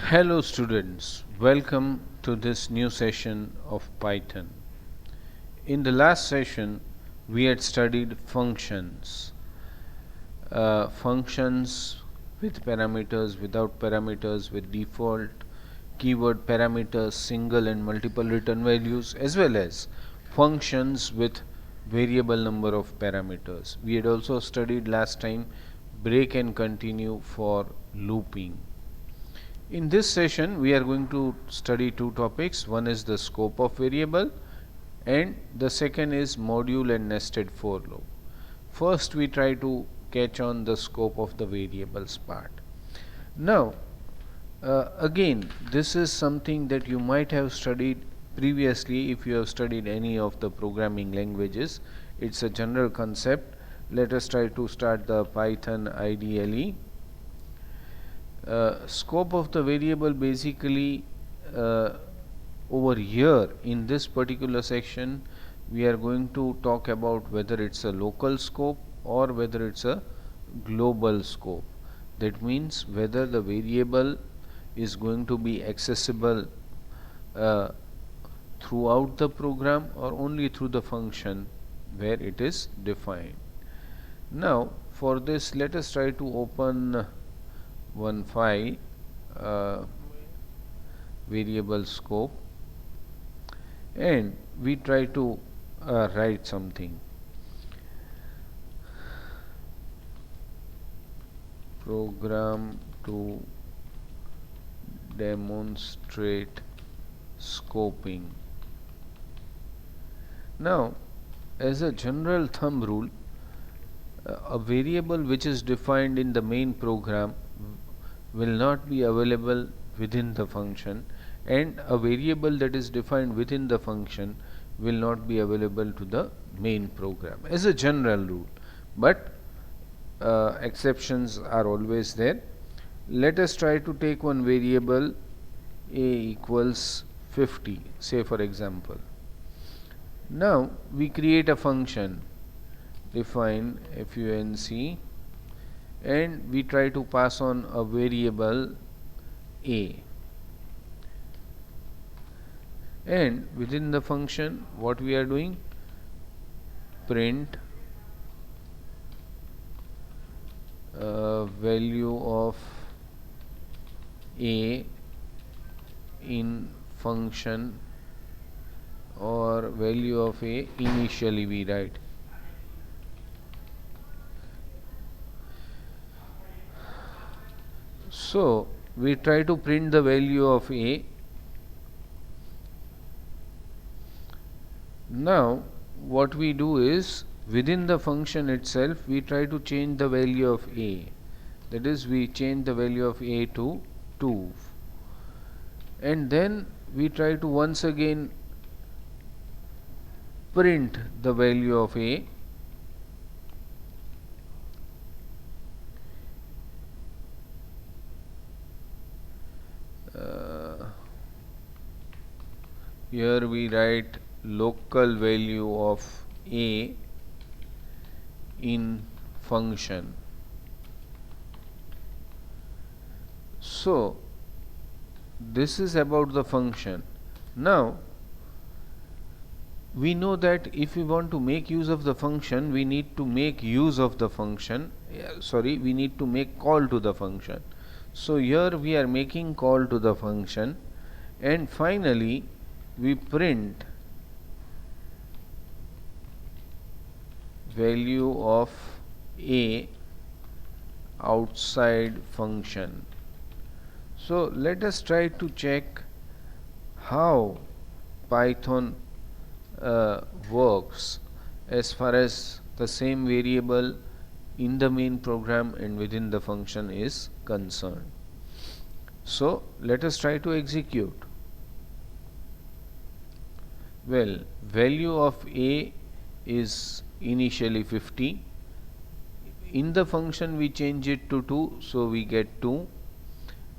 Hello students, welcome to this new session of Python. In the last session we had studied functions. Functions with parameters, without parameters, with default, keyword parameters, single and multiple return values, as well as functions with variable number of parameters. We had also studied last time break and continue for looping. In this session we are going to study two topics. One is the scope of variable and the second is module and nested for loop. First we try to catch on the scope of the variables part. Now again, this is something that you might have studied previously if you have studied any of the programming languages. It's a general concept. Let us try to start the Python IDLE. Scope of the variable basically over here in this particular section we are going to talk about whether it's a local scope or whether it's a global scope. That means whether the variable is going to be accessible throughout the program or only through the function where it is defined. Now for this let us try to open one file, variable scope, and we try to write something. Program to demonstrate scoping. Now as a general thumb rule, a variable which is defined in the main program will not be available within the function, and a variable that is defined within the function will not be available to the main program as a general rule, but exceptions are always there. Let us try to take one variable a equals 50, say for example. Now we create a function, define func, and we try to pass on a variable a, and within the function what we are doing, print value of a in function, or value of a initially we write. So we try to print the value of a. Now what we do is within the function itself we try to change the value of a, that is we change the value of a to 2, and then we try to once again print the value of a. Here we write local value of a in function. So this is about the function. Now we know that if we want to make use of the function, we need to make use of the function, we need to make call to the function. So here we are making call to the function, and finally we print value of a outside function. So let us try to check how Python works as far as the same variable in the main program and within the function is concerned. So let us try to execute. Well, value of a is initially 50. In the function we change it to 2, so we get 2,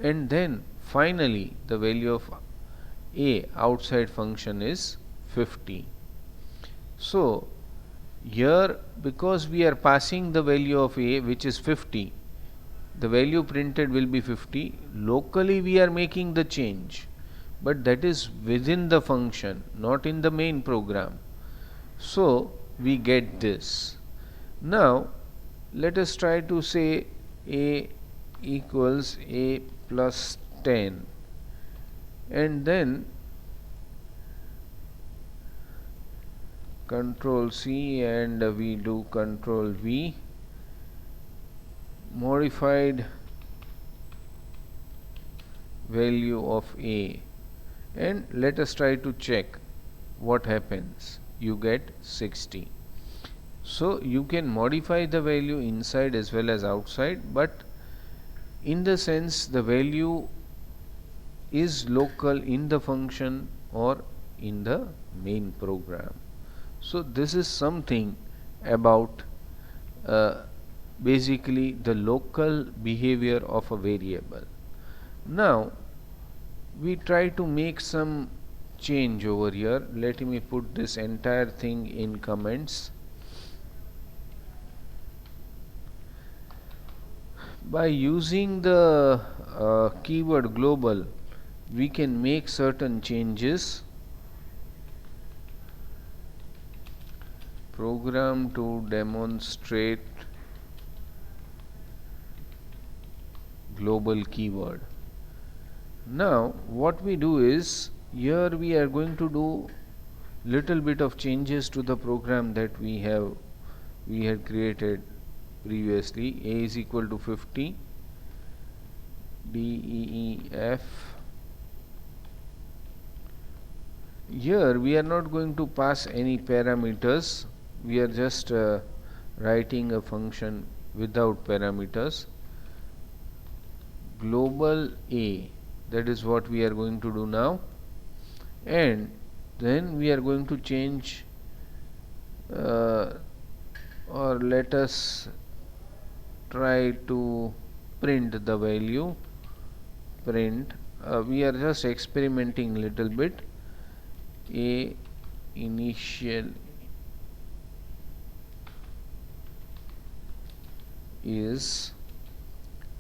and then finally the value of a outside function is 50. So here because we are passing the value of a which is 50, the value printed will be 50. Locally we are making the change, but that is within the function, not in the main program. So we get this. Now let us try to say a equals a plus 10, and then control C and we do control V, modified value of a, and let us try to check what happens. You get 60. So you can modify the value inside as well as outside, but in the sense the value is local in the function or in the main program. So this is something about basically the local behavior of a variable. Now we try to make some change over here. Let me put this entire thing in comments. By using the keyword global, we can make certain changes. Program to demonstrate global keyword. Now what we do is, here we are going to do little bit of changes to the program that we had created previously. A is equal to 50, D, E, E, F. Here we are not going to pass any parameters, we are just writing a function without parameters. Global A, that is what we are going to do now, and then we are going to change or let us try to print the value. Print, we are just experimenting little bit. A initial is,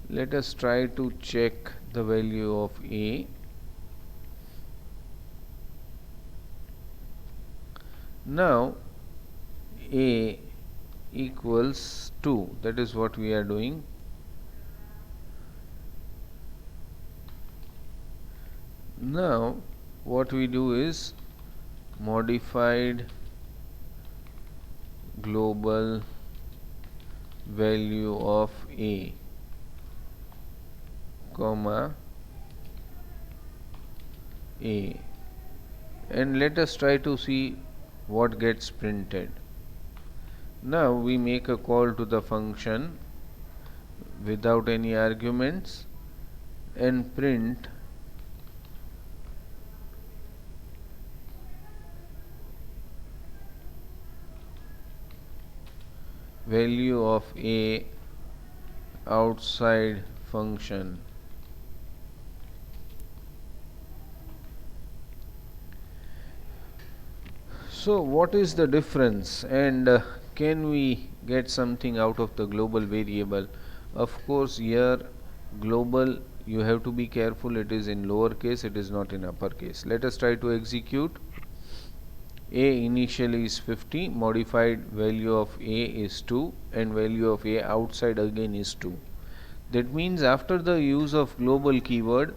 let us try to check the value of A. Now A equals 2, that is what we are doing. Now what we do is modified global value of A, comma A, and let us try to see what gets printed. Now we make a call to the function without any arguments and print value of A outside function. So what is the difference, and can we get something out of the global variable? Of course, here global, you have to be careful, it is in lowercase, it is not in uppercase. Let us try to execute. A initially is 50, modified value of A is 2, and value of A outside again is 2. That means after the use of global keyword,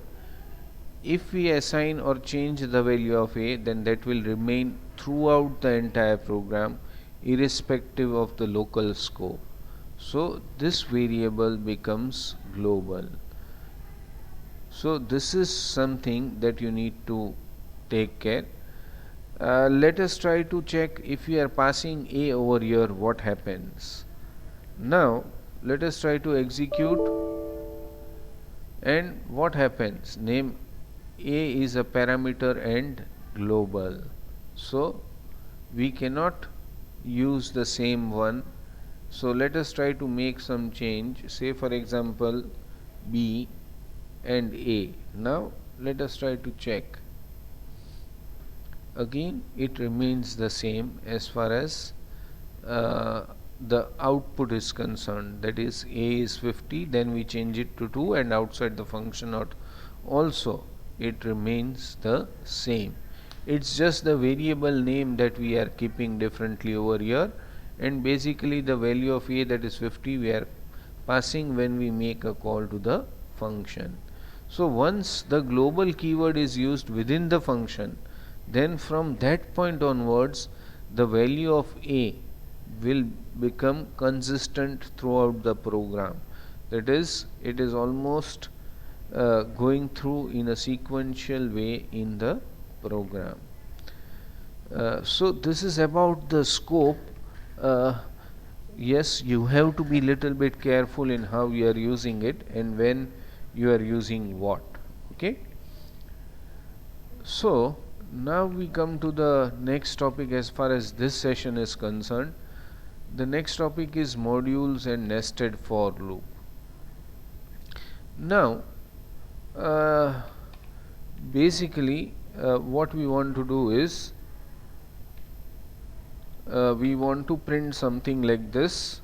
if we assign or change the value of A, then that will remain throughout the entire program irrespective of the local scope. So this variable becomes global. So this is something that you need to take care. Let us try to check if we are passing A over here, what happens. Now let us try to execute, and what happens? Name A is a parameter and global, so we cannot use the same one. So let us try to make some change, say for example B and A. Now let us try to check. Again it remains the same as far as the output is concerned, that is a is 50, then we change it to 2, and outside the function also it remains the same. It's just the variable name that we are keeping differently over here, and basically the value of a, that is 50, we are passing when we make a call to the function. So once the global keyword is used within the function, then from that point onwards the value of a will become consistent throughout the program. That is, it is almost going through in a sequential way in the program. So this is about the scope. Yes, you have to be little bit careful in how you are using it and when you are using what. Okay. So now we come to the next topic as far as this session is concerned. The next topic is modules and nested for loop. Now basically what we want to do is we want to print something like this: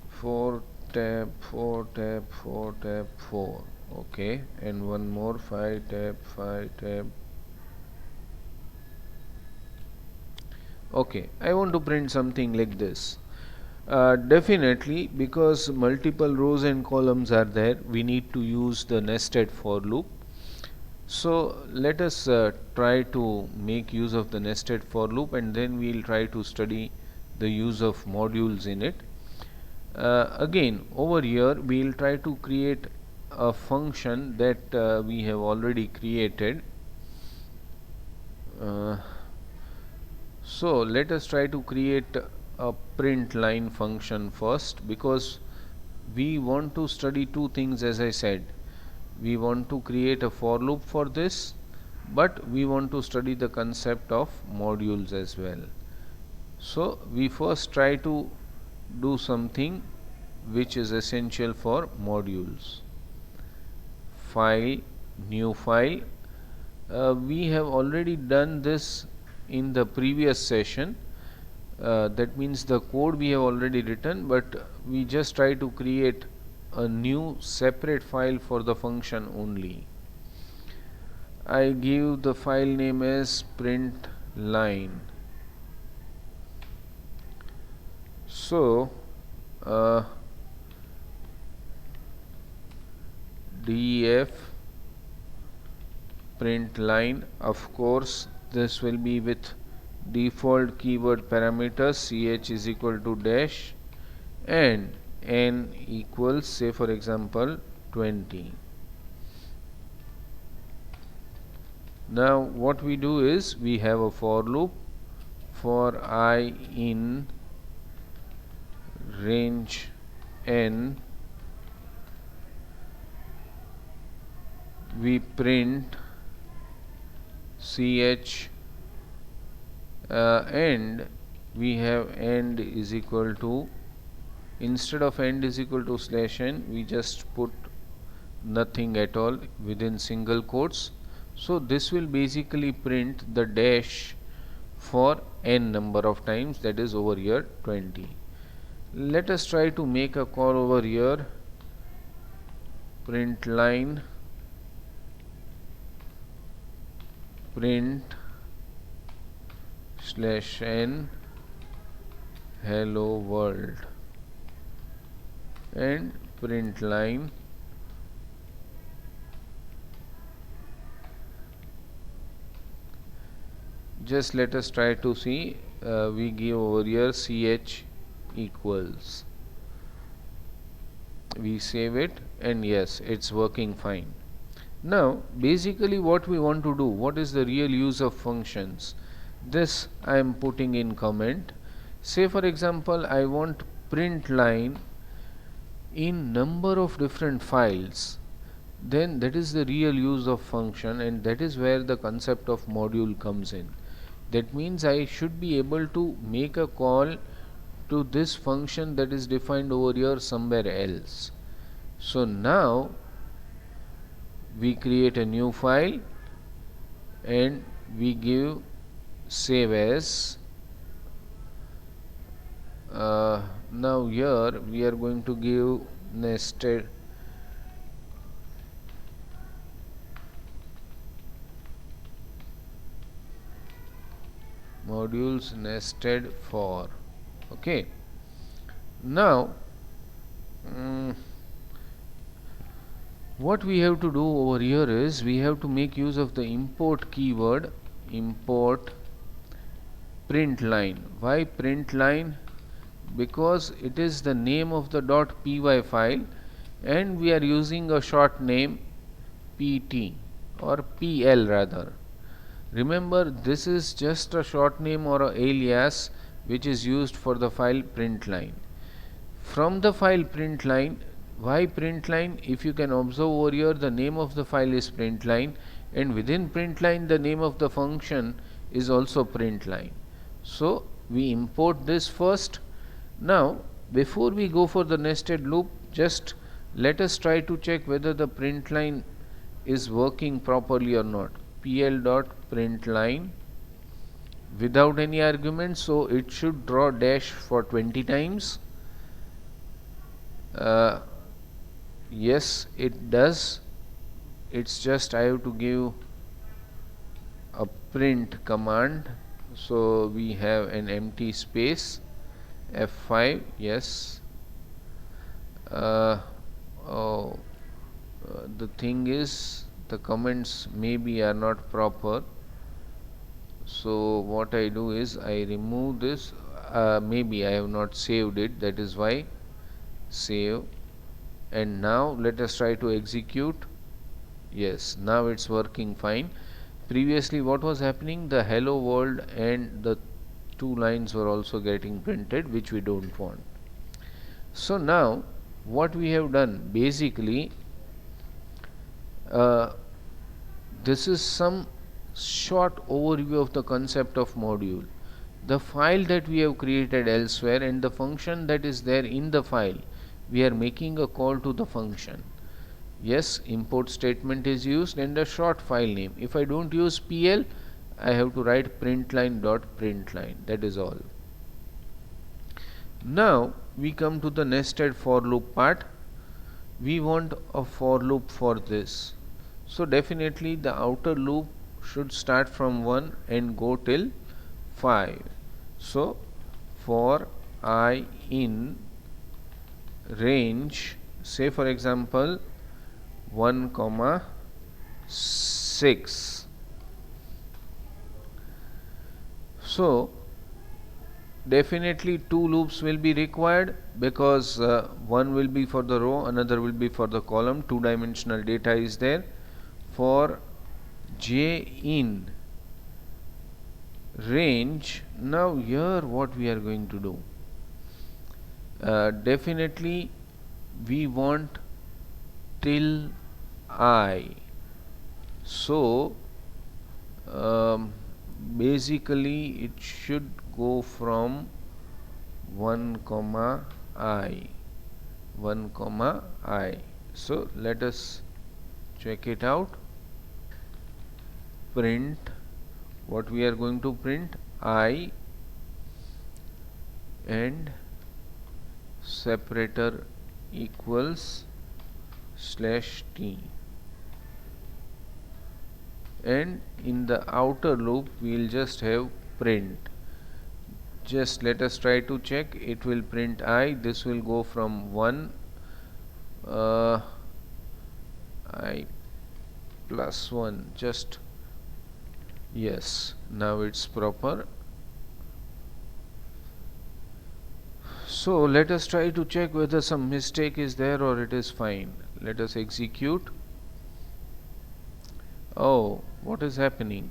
4 tab 4 tab 4 tab 4, okay, and one more 5 tab 5 tab. Okay, I want to print something like this. Definitely, because multiple rows and columns are there, we need to use the nested for loop. So let us try to make use of the nested for loop, and then we will try to study the use of modules in it. Again, over here we will try to create a function that we have already created. So let us try to create a print line function first, because we want to study two things. As I said, we want to create a for loop for this, but we want to study the concept of modules as well. So we first try to do something which is essential for modules. File, new file. We have already done this in the previous session. That means the code we have already written, but we just try to create a new separate file for the function only. I give the file name as print line. So def print line, of course this will be with default keyword parameters ch is equal to dash and n equals, say for example, 20. Now what we do is we have a for loop for I in range n. We print ch and we have end is equal to, instead of end is equal to slash n, we just put nothing at all within single quotes. So this will basically print the dash for n number of times, that is over here 20. Let us try to make a call over here. Print line print slash n hello world, and print line just let us try to see. We give over here ch equals, we save it, and yes, it's working fine. Now basically what we want to do, what is the real use of functions, this I am putting in comment. Say for example I want print line in number of different files, then that is the real use of function, and that is where the concept of module comes in. That means I should be able to make a call to this function that is defined over here somewhere else. So now we create a new file and we give save as. Now here we are going to give nested modules nested for. Okay, now what we have to do over here is we have to make use of the import keyword, import print line. Why print line? Because it is the name of the .py file and we are using a short name pt or pl rather. Remember, this is just a short name or a alias which is used for the file print line. From the file print line, why print line? If you can observe over here, the name of the file is print line and within print line the name of the function is also print line. So we import this first. Now before we go for the nested loop, just let us try to check whether the print line is working properly or not. pl.println without any argument, so it should draw dash for 20 times. Yes, it does. It's just I have to give a print command, so we have an empty space. F5, yes. Oh, the thing is the comments maybe are not proper, so what I do is I remove this. Maybe I have not saved it, that is why. Save, and now let us try to execute. Yes, now it's working fine. Previously what was happening, the hello world and the two lines were also getting printed, which we don't want. So now what we have done basically, this is some short overview of the concept of module. The file that we have created elsewhere and the function that is there in the file, we are making a call to the function. Yes, import statement is used and a short file name. If I don't use pl, I have to write println.println, that is all. Now we come to the nested for loop part. We want a for loop for this. So definitely the outer loop should start from 1 and go till 5. So for I in range, say for example 1,6. So definitely two loops will be required, because one will be for the row, another will be for the column. Two-dimensional data is there. For j in range, now here what we are going to do, definitely we want till I. So basically it should go from 1 comma I, 1 comma I. So let us check it out. Print, what we are going to print, I and separator equals /t, and in the outer loop we will just have print. Just let us try to check. It will print I, this will go from 1 I plus 1, just yes, now it's proper. So let us try to check whether some mistake is there or it is fine. Let us execute. Oh, what is happening?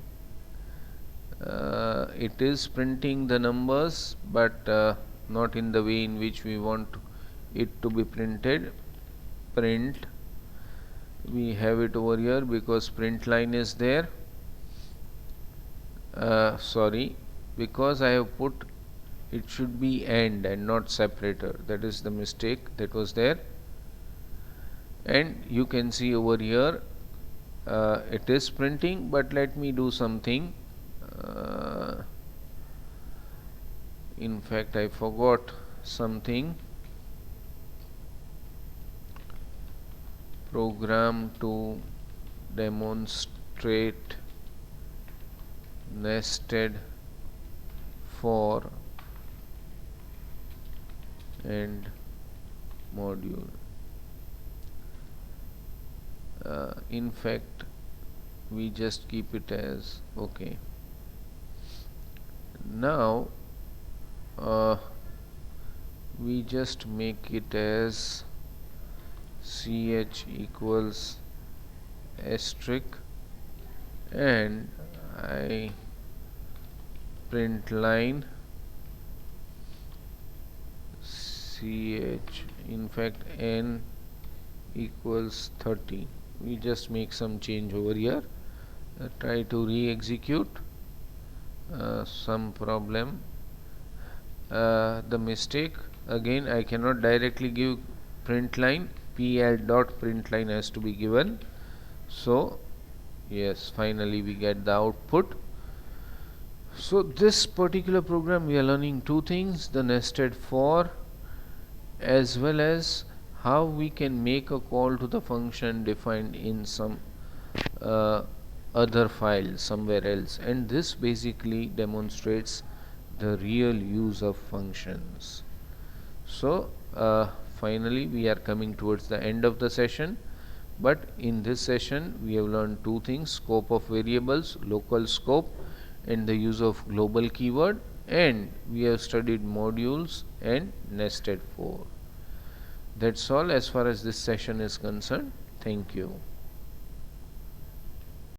It is printing the numbers, but not in the way in which we want it to be printed. Print, we have it over here because print line is there. Sorry, because I have put it should be and not separator. That is the mistake that was there. And you can see over here it is printing, but let me do something. in fact I forgot something. Program to demonstrate nested for and module. In fact we just keep it as okay. Now we just make it as ch equals asterisk and I print line ch, in fact n equals 30. We just make some change over here. Try to re-execute. Some problem. The mistake again, I cannot directly give print line. pl dot print line has to be given. So yes, finally we get the output. So this particular program we are learning two things: the nested for, as well as how we can make a call to the function defined in some other file somewhere else, and this basically demonstrates the real use of functions. So finally we are coming towards the end of the session, but in this session we have learned two things: scope of variables, local scope, and the use of global keyword, and we have studied modules and nested for. That's all as far as this session is concerned. Thank you.